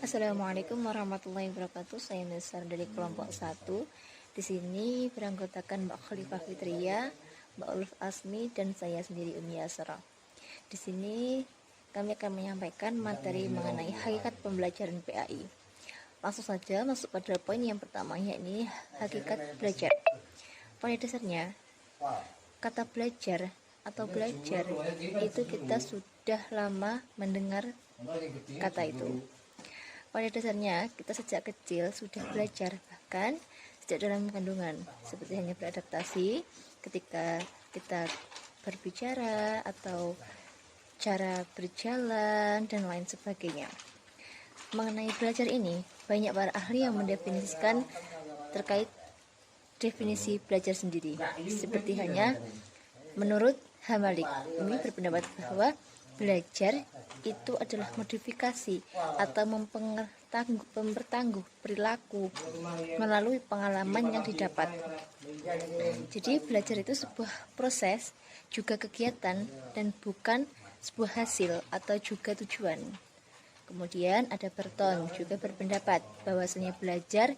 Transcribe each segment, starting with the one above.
Assalamualaikum warahmatullahi wabarakatuh. Saya Nisar dari kelompok 1. Di sini beranggotakan Mbak Khalifah Fitria, Mbak Uluf Asmi, dan saya sendiri Umi Asra. Di sini kami akan menyampaikan materi mengenai hakikat pembelajaran PAI. Langsung saja masuk pada poin yang pertama, yakni hakikat belajar. Pada dasarnya, kata belajar atau belajar itu kita sudah lama mendengar kata itu. Pada dasarnya, kita sejak kecil sudah belajar, bahkan sejak dalam kandungan, seperti hanya beradaptasi ketika kita berbicara atau cara berjalan dan lain sebagainya. Mengenai belajar ini, banyak para ahli yang mendefinisikan terkait definisi belajar sendiri. Seperti hanya menurut Hamalik, ini berpendapat bahwa belajar itu adalah modifikasi atau mempertangguh perilaku melalui pengalaman yang didapat. Jadi belajar itu sebuah proses, juga kegiatan, dan bukan sebuah hasil atau juga tujuan. Kemudian ada Burton juga berpendapat bahwasanya belajar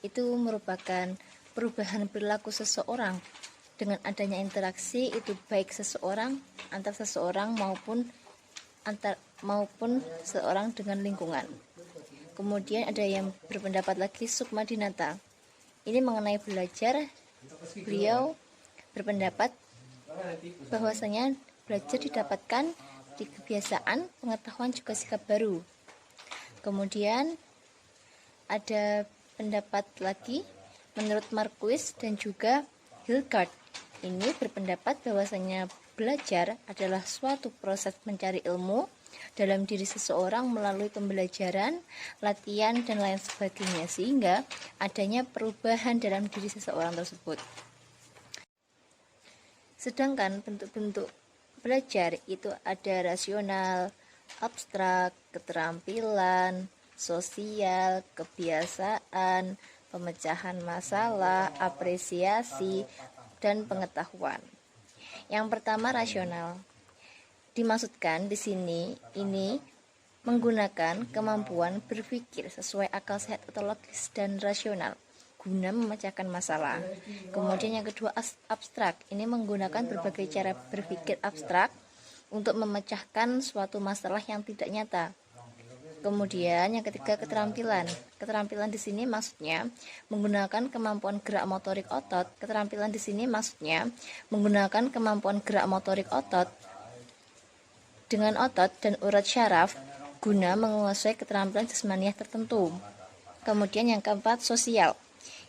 itu merupakan perubahan perilaku seseorang dengan adanya interaksi, itu baik seseorang antar seseorang maupun seorang dengan lingkungan. Kemudian ada yang berpendapat lagi Sukma Dinata. Ini mengenai belajar, beliau berpendapat bahwasanya belajar didapatkan di kebiasaan, pengetahuan, juga sikap baru. Kemudian ada pendapat lagi menurut Marquis dan juga Hilgard. Ini berpendapat bahwasanya belajar adalah suatu proses mencari ilmu dalam diri seseorang melalui pembelajaran, latihan, dan lain sebagainya, sehingga adanya perubahan dalam diri seseorang tersebut. Sedangkan bentuk-bentuk belajar itu ada rasional, abstrak, keterampilan, sosial, kebiasaan, pemecahan masalah, apresiasi, dan pengetahuan. Yang pertama, rasional. Dimaksudkan di sini ini menggunakan kemampuan berpikir sesuai akal sehat atau logis dan rasional guna memecahkan masalah. Kemudian yang kedua, abstrak. Ini menggunakan berbagai cara berpikir abstrak untuk memecahkan suatu masalah yang tidak nyata. Kemudian yang ketiga, keterampilan. Keterampilan di sini maksudnya menggunakan kemampuan gerak motorik otot. Keterampilan di sini maksudnya menggunakan kemampuan gerak motorik otot dengan otot dan urat syaraf guna menguasai keterampilan jasmaniah tertentu. Kemudian yang keempat, sosial.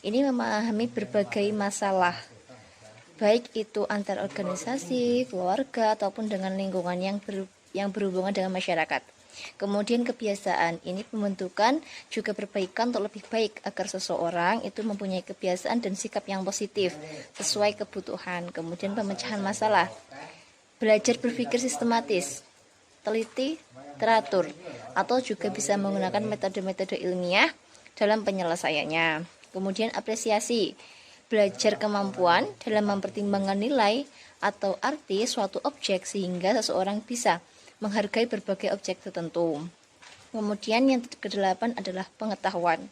Ini memahami berbagai masalah, baik itu antar organisasi, keluarga, ataupun dengan lingkungan yang berhubungan dengan masyarakat. Kemudian kebiasaan, ini pembentukan juga perbaikan untuk lebih baik agar seseorang itu mempunyai kebiasaan dan sikap yang positif sesuai kebutuhan. Kemudian pemecahan masalah, belajar berpikir sistematis, teliti, teratur, atau juga bisa menggunakan metode-metode ilmiah dalam penyelesaiannya. Kemudian apresiasi, belajar kemampuan dalam mempertimbangkan nilai atau arti suatu objek sehingga seseorang bisa menghargai berbagai objek tertentu. Kemudian yang kedelapan adalah pengetahuan.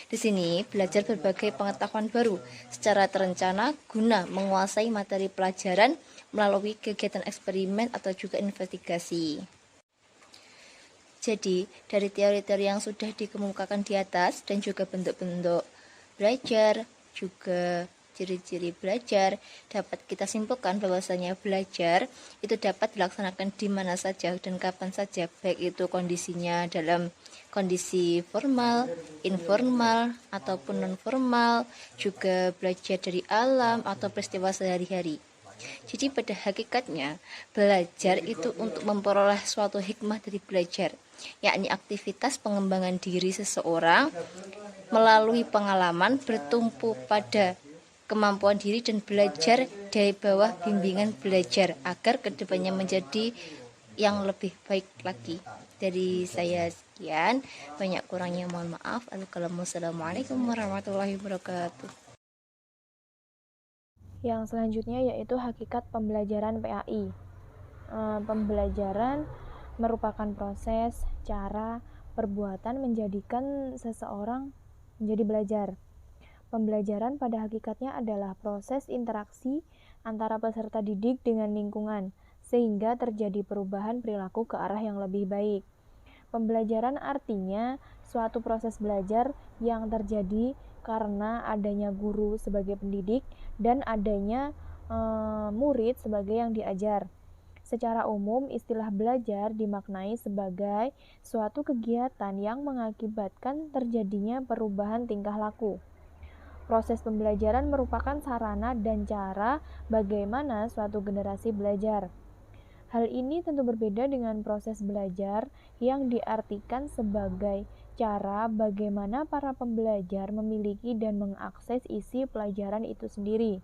Di sini belajar berbagai pengetahuan baru secara terencana guna menguasai materi pelajaran melalui kegiatan eksperimen atau juga investigasi. Jadi, dari teori-teori yang sudah dikemukakan di atas dan juga bentuk-bentuk belajar, juga ciri-ciri belajar, dapat kita simpulkan bahwasanya belajar itu dapat dilaksanakan di mana saja dan kapan saja, baik itu kondisinya dalam kondisi formal, informal, ataupun non-formal, juga belajar dari alam atau peristiwa sehari-hari. Jadi pada hakikatnya, belajar itu untuk memperoleh suatu hikmah dari belajar, yakni aktivitas pengembangan diri seseorang melalui pengalaman bertumpu pada kemampuan diri dan belajar dari bawah bimbingan belajar agar kedepannya menjadi yang lebih baik lagi. Dari saya sekian, banyak kurangnya mohon maaf. Assalamualaikum warahmatullahi wabarakatuh. Yang selanjutnya yaitu hakikat pembelajaran PAI. Pembelajaran merupakan proses, cara, perbuatan menjadikan seseorang menjadi belajar. Pembelajaran pada hakikatnya adalah proses interaksi antara peserta didik dengan lingkungan, sehingga terjadi perubahan perilaku ke arah yang lebih baik. Pembelajaran artinya suatu proses belajar yang terjadi karena adanya guru sebagai pendidik dan adanya murid sebagai yang diajar. Secara umum, istilah belajar dimaknai sebagai suatu kegiatan yang mengakibatkan terjadinya perubahan tingkah laku. Proses pembelajaran merupakan sarana dan cara bagaimana suatu generasi belajar. Hal ini tentu berbeda dengan proses belajar yang diartikan sebagai cara bagaimana para pembelajar memiliki dan mengakses isi pelajaran itu sendiri.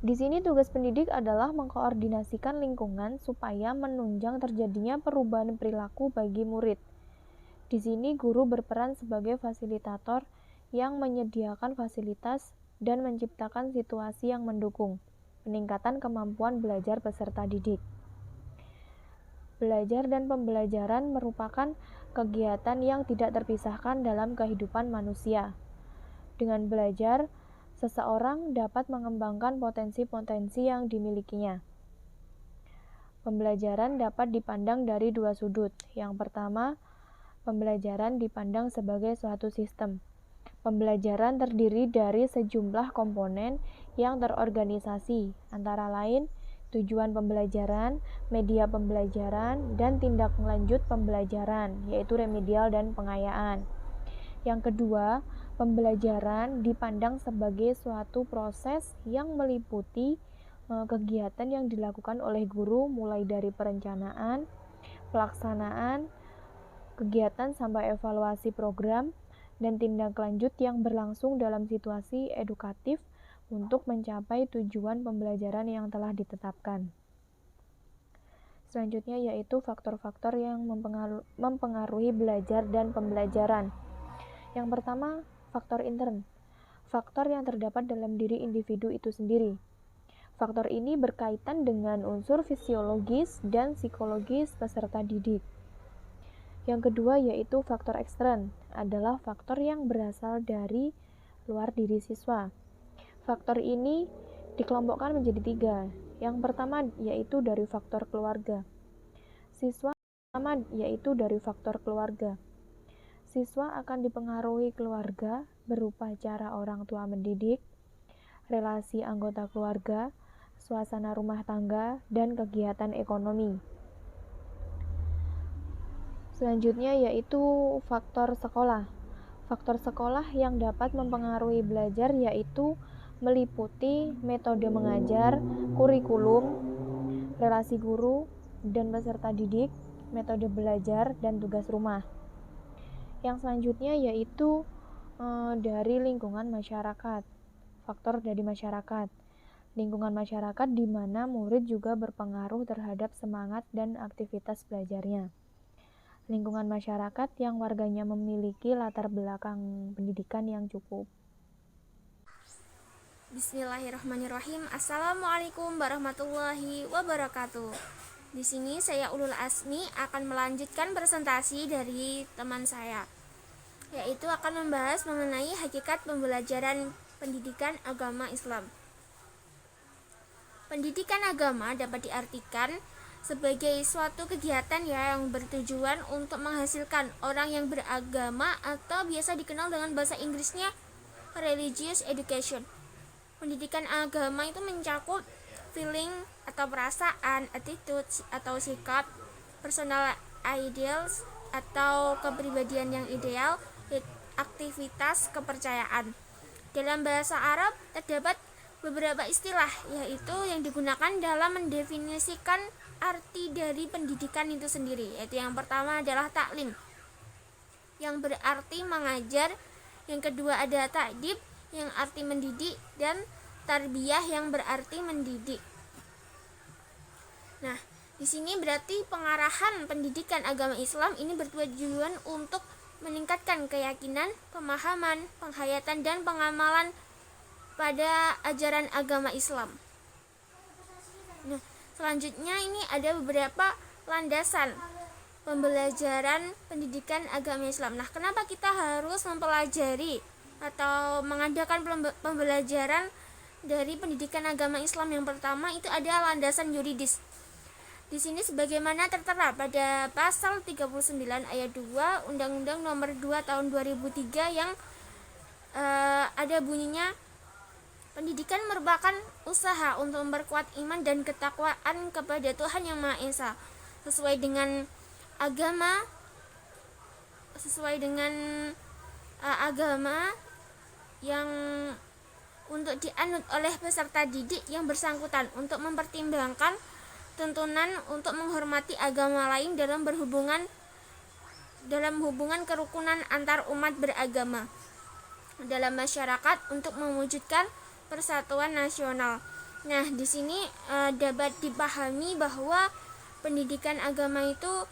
Di sini tugas pendidik adalah mengkoordinasikan lingkungan supaya menunjang terjadinya perubahan perilaku bagi murid. Di sini guru berperan sebagai fasilitator yang menyediakan fasilitas dan menciptakan situasi yang mendukung peningkatan kemampuan belajar peserta didik. Belajar dan pembelajaran merupakan kegiatan yang tidak terpisahkan dalam kehidupan manusia. Dengan belajar, seseorang dapat mengembangkan potensi-potensi yang dimilikinya. Pembelajaran dapat dipandang dari dua sudut. Yang pertama, pembelajaran dipandang sebagai suatu sistem. Pembelajaran terdiri dari sejumlah komponen yang terorganisasi, antara lain tujuan pembelajaran, media pembelajaran, dan tindak lanjut pembelajaran, yaitu remedial dan pengayaan. Yang kedua, pembelajaran dipandang sebagai suatu proses yang meliputi kegiatan yang dilakukan oleh guru mulai dari perencanaan, pelaksanaan, kegiatan sampai evaluasi program, dan tindak lanjut yang berlangsung dalam situasi edukatif untuk mencapai tujuan pembelajaran yang telah ditetapkan. Selanjutnya yaitu faktor-faktor yang mempengaruhi belajar dan pembelajaran. Yang pertama, faktor intern. Faktor yang terdapat dalam diri individu itu sendiri. Faktor ini berkaitan dengan unsur fisiologis dan psikologis peserta didik. Yang kedua yaitu faktor ekstern, adalah faktor yang berasal dari luar diri siswa. Faktor ini dikelompokkan menjadi 3. Yang pertama yaitu dari faktor keluarga. Siswa akan dipengaruhi keluarga berupa cara orang tua mendidik, relasi anggota keluarga, suasana rumah tangga, dan kegiatan ekonomi. Selanjutnya yaitu faktor sekolah. Faktor sekolah yang dapat mempengaruhi belajar yaitu meliputi metode mengajar, kurikulum, relasi guru dan peserta didik, metode belajar, dan tugas rumah. Yang selanjutnya yaitu dari lingkungan masyarakat. Faktor dari masyarakat. Lingkungan masyarakat di mana murid juga berpengaruh terhadap semangat dan aktivitas belajarnya. Lingkungan masyarakat yang warganya memiliki latar belakang pendidikan yang cukup. Bismillahirrahmanirrahim. Assalamualaikum warahmatullahi wabarakatuh. Di sini saya Ulul Asmi akan melanjutkan presentasi dari teman saya, yaitu akan membahas mengenai hakikat pembelajaran pendidikan agama Islam. Pendidikan agama dapat diartikan sebagai suatu kegiatan yang bertujuan untuk menghasilkan orang yang beragama atau biasa dikenal dengan bahasa Inggrisnya religious education. Pendidikan agama itu mencakup feeling atau perasaan, attitude atau sikap, personal ideals atau kepribadian yang ideal, aktivitas kepercayaan. Dalam bahasa Arab terdapat beberapa istilah yaitu yang digunakan dalam mendefinisikan arti dari pendidikan itu sendiri, yaitu yang pertama adalah taklim yang berarti mengajar, yang kedua ada ta'dib yang arti mendidik, dan tarbiyah yang berarti mendidik. Nah, di sini berarti pengarahan pendidikan agama Islam ini bertujuan untuk meningkatkan keyakinan, pemahaman, penghayatan, dan pengamalan pada ajaran agama Islam. Nah, selanjutnya ini ada beberapa landasan pembelajaran pendidikan agama Islam. Nah, kenapa kita harus mempelajari atau mengadakan pembelajaran dari pendidikan agama Islam? Yang pertama itu ada landasan yuridis. Di sini sebagaimana tertera pada pasal 39 ayat 2 Undang-Undang Nomor 2 Tahun 2003 yang ada bunyinya, pendidikan merupakan usaha untuk memperkuat iman dan ketakwaan kepada Tuhan Yang Maha Esa sesuai dengan agama yang untuk dianut oleh peserta didik yang bersangkutan, untuk mempertimbangkan tuntunan untuk menghormati agama lain dalam hubungan kerukunan antar umat beragama dalam masyarakat untuk mewujudkan persatuan nasional. Nah, di sini dapat dipahami bahwa pendidikan agama itu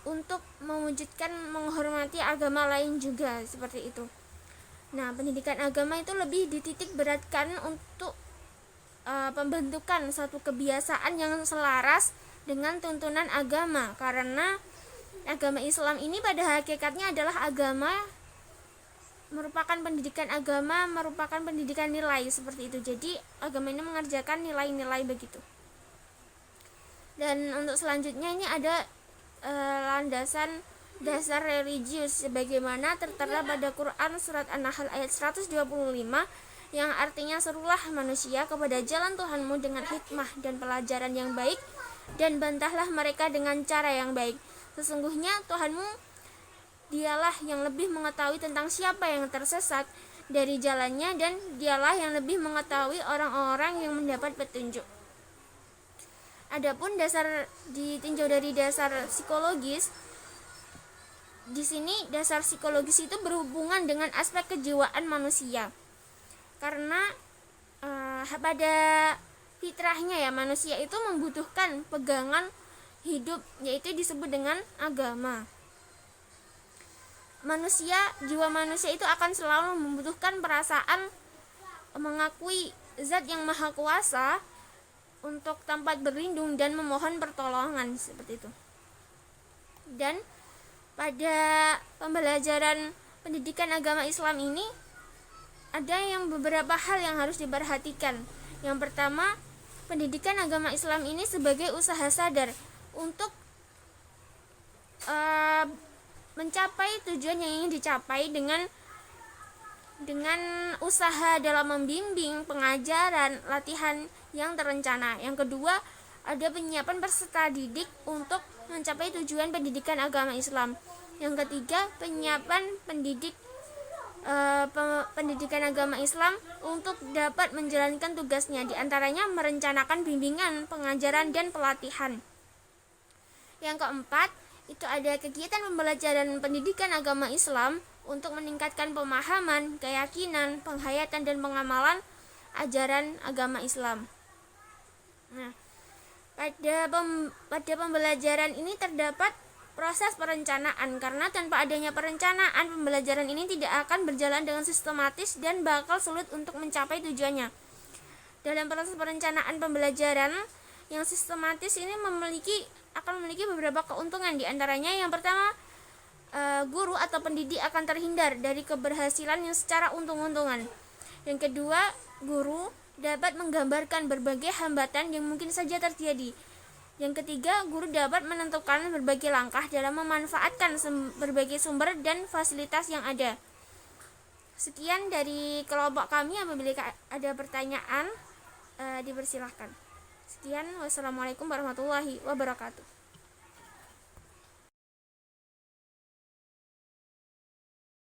untuk mewujudkan menghormati agama lain juga, seperti itu. Nah, pendidikan agama itu lebih dititik beratkan untuk pembentukan suatu kebiasaan yang selaras dengan tuntunan agama, karena agama Islam ini pada hakikatnya adalah merupakan pendidikan nilai, seperti itu. Jadi agama ini mengerjakan nilai-nilai begitu. Dan untuk selanjutnya ini ada landasan dasar religius sebagaimana tertera pada Quran surat An-Nahl ayat 125 yang artinya, serulah manusia kepada jalan Tuhanmu dengan hikmah dan pelajaran yang baik, dan bantahlah mereka dengan cara yang baik. Sesungguhnya Tuhanmu dialah yang lebih mengetahui tentang siapa yang tersesat dari jalannya, dan dialah yang lebih mengetahui orang-orang yang mendapat petunjuk. Adapun ditinjau dari dasar psikologis, di sini dasar psikologis itu berhubungan dengan aspek kejiwaan manusia. Karena pada fitrahnya ya, manusia itu membutuhkan pegangan hidup, yaitu disebut dengan agama. Jiwa manusia itu akan selalu membutuhkan perasaan mengakui zat yang maha kuasa untuk tempat berlindung dan memohon pertolongan, seperti itu. Dan pada pembelajaran pendidikan agama Islam ini ada beberapa hal yang harus diperhatikan. Yang pertama, pendidikan agama Islam ini sebagai usaha sadar untuk mencapai tujuan yang ingin dicapai dengan usaha dalam membimbing, pengajaran, latihan yang terencana. Yang kedua, ada penyiapan peserta didik untuk mencapai tujuan pendidikan agama Islam. Yang ketiga, penyiapan pendidikan agama Islam untuk dapat menjalankan tugasnya, diantaranya merencanakan bimbingan, pengajaran, dan pelatihan. Yang keempat, itu ada kegiatan pembelajaran pendidikan agama Islam untuk meningkatkan pemahaman, keyakinan, penghayatan, dan pengamalan ajaran agama Islam. Nah, pada pembelajaran ini terdapat proses perencanaan, karena tanpa adanya perencanaan, pembelajaran ini tidak akan berjalan dengan sistematis dan bakal sulit untuk mencapai tujuannya. Dalam proses perencanaan pembelajaran yang sistematis ini akan memiliki beberapa keuntungan. Di antaranya, yang pertama, guru atau pendidik akan terhindar dari keberhasilan yang secara untung-untungan. Yang kedua, guru dapat menggambarkan berbagai hambatan yang mungkin saja terjadi. Yang ketiga, guru dapat menentukan berbagai langkah dalam memanfaatkan berbagai sumber dan fasilitas yang ada. Sekian dari kelompok kami. Apabila ada pertanyaan, dipersilahkan. Sekian, wassalamualaikum warahmatullahi wabarakatuh.